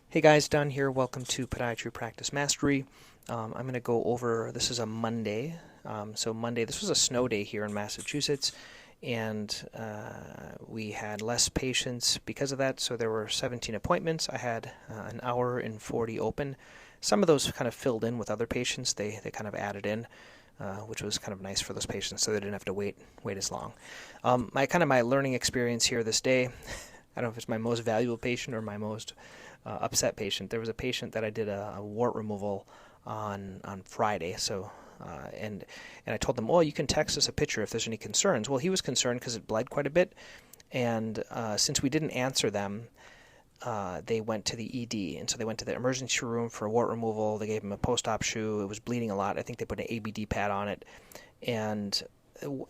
Hey guys, Don here. Welcome to Podiatry Practice Mastery. I'm going to go over, this is a Monday. Monday, this was a snow day here in Massachusetts, and we had less patients because of that, so there were 17 appointments. I had an hour and 40 open. Some of those kind of filled in with other patients. They kind of added in, which was kind of nice for those patients, so they didn't have to wait as long. My learning experience here this day, I don't know if it's my most valuable patient or my most upset patient. There was a patient that I did a wart removal on Friday. And I told them, well, you can text us a picture if there's any concerns. Well, he was concerned because it bled quite a bit, and since we didn't answer them, they went to the ED, and so they went to the emergency room for a wart removal. They gave him a post-op shoe. It was bleeding a lot. I think they put an ABD pad on it, and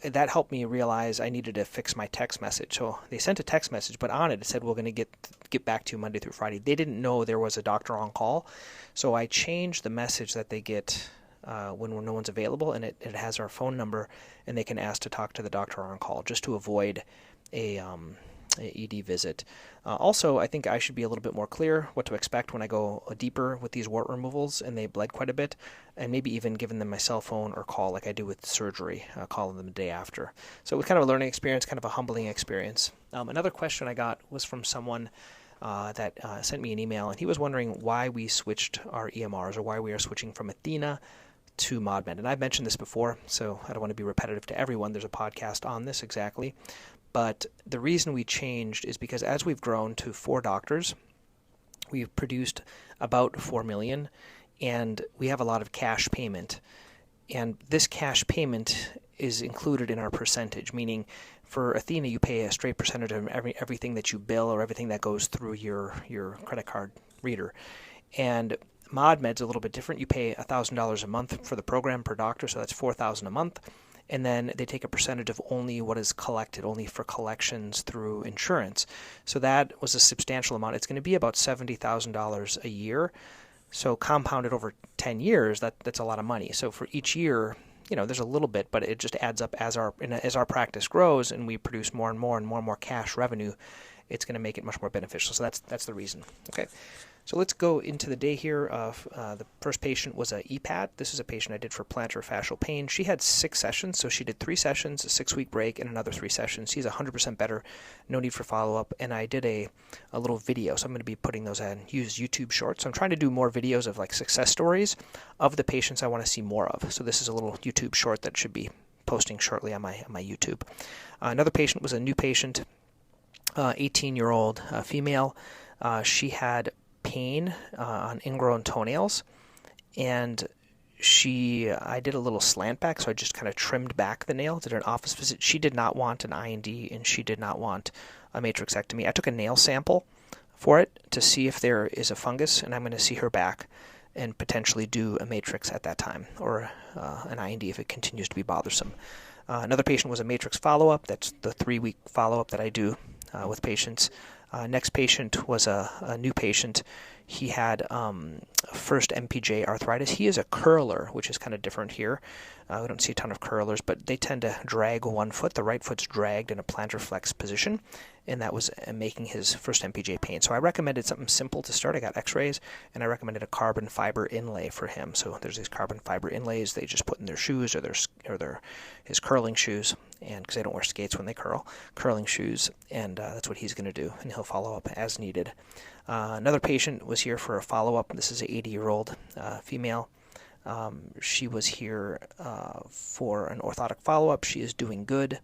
that helped me realize I needed to fix my text message. So they sent a text message, but on it said, we're going to get back to you Monday through Friday. They didn't know there was a doctor on call, so I changed the message that they get when no one's available, and it has our phone number, and they can ask to talk to the doctor on call, just to avoid a ED visit. Also, I think I should be a little bit more clear what to expect when I go deeper with these wart removals and they bled quite a bit, and maybe even giving them my cell phone or call like I do with surgery, calling them the day after. So it was kind of a learning experience, kind of a humbling experience. Another question I got was from someone that sent me an email, and he was wondering why we switched our EMRs, or why we are switching from Athena to ModMed. And I've mentioned this before, so I don't want to be repetitive to everyone. There's a podcast on this exactly. But the reason we changed is because as we've grown to 4 doctors, we've produced about 4 million, and we have a lot of cash payment. And this cash payment is included in our percentage, meaning for Athena, you pay a straight percentage of everything that you bill or everything that goes through your credit card reader. And ModMed's a little bit different. You pay $1,000 a month for the program per doctor, so that's $4,000 a month. And then they take a percentage of only what is collected, only for collections through insurance. So that was a substantial amount. It's going to be about $70,000 a year. So compounded over 10 years, that's a lot of money. So for each year, there's a little bit, but it just adds up as our practice grows and we produce more and more cash revenue. It's going to make it much more beneficial. So that's the reason. Okay. So let's go into the day here. The first patient was a EPAT. This is a patient I did for plantar fascial pain. She had 6 sessions, so she did 3 sessions, a 6-week break, and another 3 sessions. She's 100% better, no need for follow-up. And I did a little video, so I'm going to be putting those in. Use YouTube Shorts. So I'm trying to do more videos of like success stories of the patients I want to see more of. So this is a little YouTube short that should be posting shortly on my YouTube. Another patient was a new patient, 18-year-old female. She had pain on ingrown toenails, and I did a little slant back, so I just kind of trimmed back the nail, did an office visit. She did not want an IND, and she did not want a matrixectomy. I took a nail sample for it to see if there is a fungus, and I'm going to see her back and potentially do a matrix at that time, or an IND if it continues to be bothersome. Another patient was a matrix follow-up. That's the 3-week follow-up that I do with patients. Next patient was a new patient. He had first MPJ arthritis. He is a curler, which is kind of different here. We don't see a ton of curlers, but they tend to drag one foot. The right foot's dragged in a plantar flex position, and that was making his first MPJ pain. So I recommended something simple to start. I got x-rays, and I recommended a carbon fiber inlay for him. So there's these carbon fiber inlays they just put in their shoes or his curling shoes, and because they don't wear skates when they curling shoes, and that's what he's going to do, and he'll follow up as needed. Another patient was here for a follow-up. This is an 80-year-old female. She was here for an orthotic follow-up. She is doing good,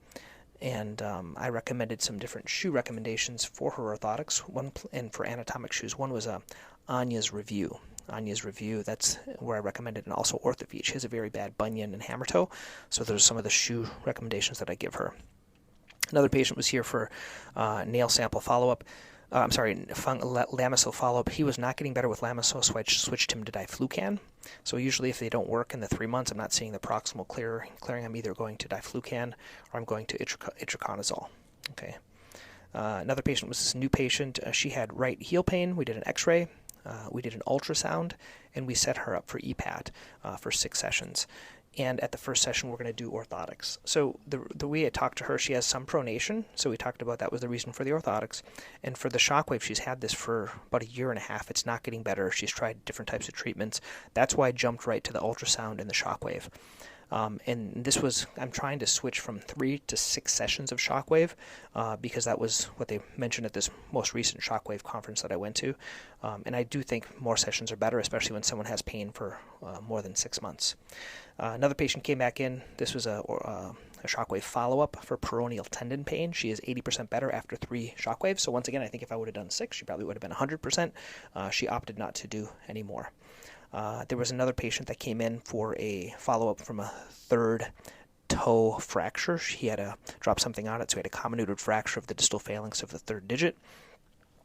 and I recommended some different shoe recommendations for her orthotics, and for anatomic shoes. One was Anya's Review. Anya's Review, that's where I recommended, and also Orthofeet. She has a very bad bunion and hammer toe, so those are some of the shoe recommendations that I give her. Another patient was here for nail sample follow-up. Lamisil follow-up. He was not getting better with Lamisil, so I switched him to diflucan. So usually if they don't work in the 3 months, I'm not seeing the proximal clearing. I'm either going to diflucan or I'm going to itraconazole. Okay. Another patient was this new patient. She had right heel pain. We did an x-ray. We did an ultrasound, and we set her up for EPAT for 6 sessions. And at the first session, we're going to do orthotics. So the way I talked to her, she has some pronation. So we talked about that was the reason for the orthotics. And for the shockwave, she's had this for about a year and a half. It's not getting better. She's tried different types of treatments. That's why I jumped right to the ultrasound and the shockwave. And this was, I'm trying to switch from 3 to 6 sessions of shockwave because that was what they mentioned at this most recent shockwave conference that I went to. And I do think more sessions are better, especially when someone has pain for more than 6 months. Another patient came back in. This was a shockwave follow-up for peroneal tendon pain. She is 80% better after 3 shockwaves. So once again, I think if I would have done 6, she probably would have been 100%. She opted not to do any more. There was another patient that came in for a follow-up from a 3rd toe fracture. He had to drop something on it, so he had a comminuted fracture of the distal phalanx of the 3rd digit.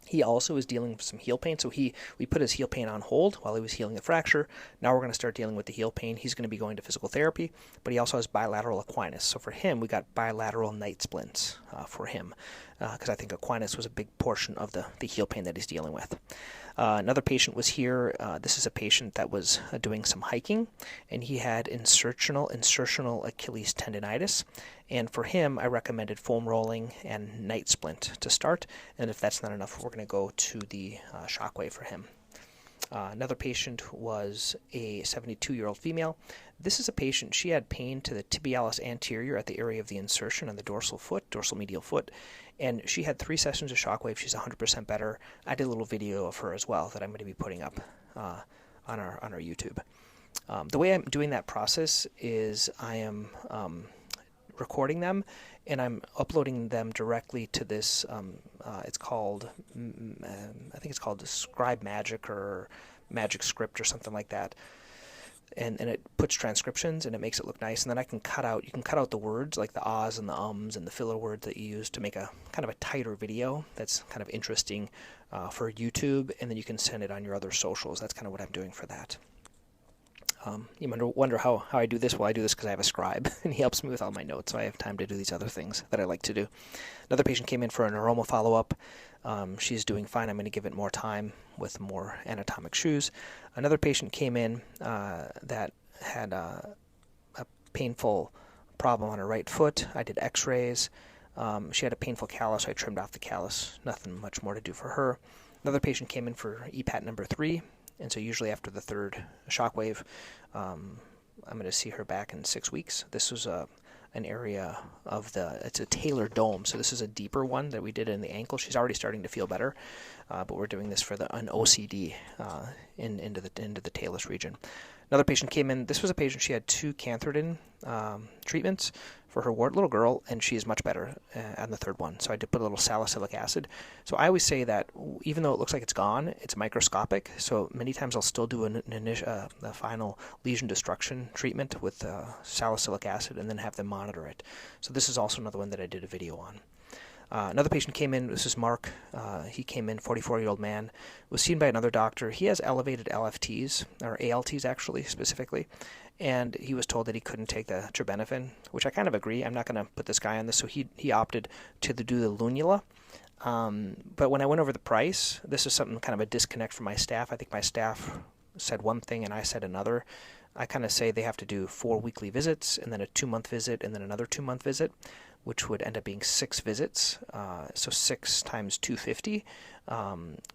He also is dealing with some heel pain, so we put his heel pain on hold while he was healing the fracture. Now we're going to start dealing with the heel pain. He's going to be going to physical therapy, but he also has bilateral equinus. So for him, we got bilateral night splints for him because I think equinus was a big portion of the heel pain that he's dealing with. Another patient was here. This is a patient that was doing some hiking, and he had insertional Achilles tendinitis. And for him, I recommended foam rolling and night splint to start. And if that's not enough, we're going to go to the shockwave for him. Another patient was a 72-year-old female. This is a patient, she had pain to the tibialis anterior at the area of the insertion on the dorsal medial foot. And she had 3 sessions of shockwave. She's 100% better. I did a little video of her as well that I'm going to be putting up on our YouTube. The way I'm doing that process is I am recording them and I'm uploading them directly to this. It's called, I think it's called Scribe Magic or Magic Script or something like that. And it puts transcriptions and it makes it look nice. And then you can cut out the words like the ahs and the ums and the filler words that you use to make a kind of a tighter video that's kind of interesting for YouTube. And then you can send it on your other socials. That's kind of what I'm doing for that. You wonder how I do this? Well, I do this because I have a scribe, and he helps me with all my notes, so I have time to do these other things that I like to do. Another patient came in for a neuroma follow-up. She's doing fine. I'm going to give it more time with more anatomic shoes. Another patient came in that had a painful problem on her right foot. I did x-rays. She had a painful callus, so I trimmed off the callus. Nothing much more to do for her. Another patient came in for EPAT number 3. And so usually after the 3rd shockwave, I'm going to see her back in 6 weeks. This was an area of it's a talar dome, so this is a deeper one that we did in the ankle. She's already starting to feel better, but we're doing this for an OCD into the talus region. Another patient came in. This was a patient, she had 2 Cantharidin treatments for her little girl, and she is much better on the 3rd one. So I did put a little salicylic acid. So I always say that even though it looks like it's gone, it's microscopic. So many times I'll still do the final lesion destruction treatment with salicylic acid and then have them monitor it. So this is also another one that I did a video on. Another patient came in. This is Mark. He came in, 44-year-old man, was seen by another doctor. He has elevated LFTs, or ALTs actually, specifically, and he was told that he couldn't take the terbinafine, which I kind of agree. I'm not going to put this guy on this, so he opted to do the Lunula. But when I went over the price, this is something kind of a disconnect from my staff. I think my staff said one thing and I said another. I kind of say they have to do 4 weekly visits and then a 2-month visit and then another 2-month visit, which would end up being 6 visits. So 6 times 250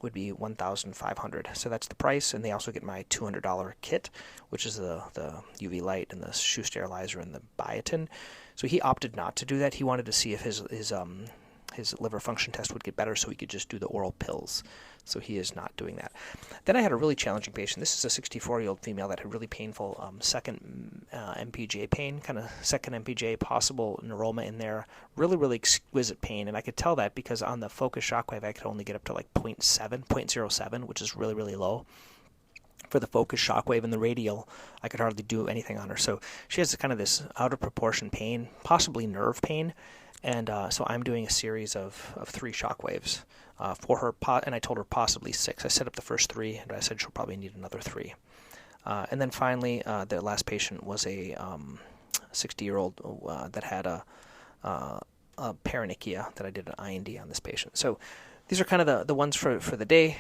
would be $1,500. So that's the price, and they also get my $200 kit, which is the UV light and the shoe sterilizer and the biotin. So he opted not to do that. He wanted to see if his liver function test would get better so he could just do the oral pills. So he is not doing that. Then I had a really challenging patient. This is a 64-year-old female that had really painful second MPJ pain, kind of second MPJ, possible neuroma in there. Really, really exquisite pain. And I could tell that because on the focus shockwave, I could only get up to like 0.07, which is really, really low. For the focus shockwave and the radial, I could hardly do anything on her. So she has kind of this out of proportion pain, possibly nerve pain. And so I'm doing a series of 3 shockwaves for her, and I told her possibly 6. I set up the first 3, and I said she'll probably need another 3. And then finally, the last patient was a 60-year-old that had a paronychia that I did an IND on this patient. So these are kind of the ones for the day.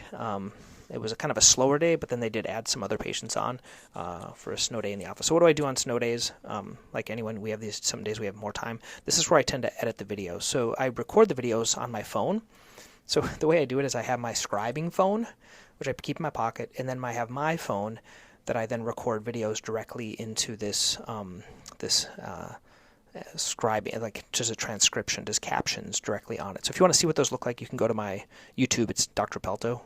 it was a kind of a slower day, but then they did add some other patients on for a snow day in the office. So what do I do on snow days? Like anyone, we have these, some days we have more time. This is where I tend to edit the videos. So I record the videos on my phone. So the way I do it is I have my scribing phone, which I keep in my pocket, and then I have my phone that I then record videos directly into this scribing, like just a transcription, just captions directly on it. So if you want to see what those look like, you can go to my YouTube. It's Dr. Pelto,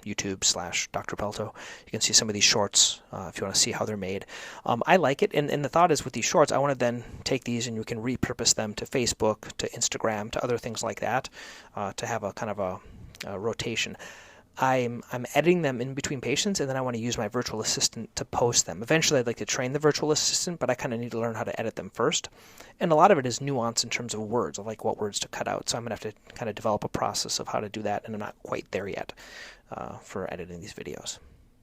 YouTube/Dr. Pelto. You can see some of these shorts if you want to see how they're made. I like it, and the thought is with these shorts, I want to then take these and you can repurpose them to Facebook, to Instagram, to other things like that, to have a kind of a rotation. I'm editing them in between patients, and then I want to use my virtual assistant to post them. Eventually, I'd like to train the virtual assistant, but I kind of need to learn how to edit them first. And a lot of it is nuance in terms of words, of like what words to cut out. So I'm going to have to kind of develop a process of how to do that, and I'm not quite there yet for editing these videos.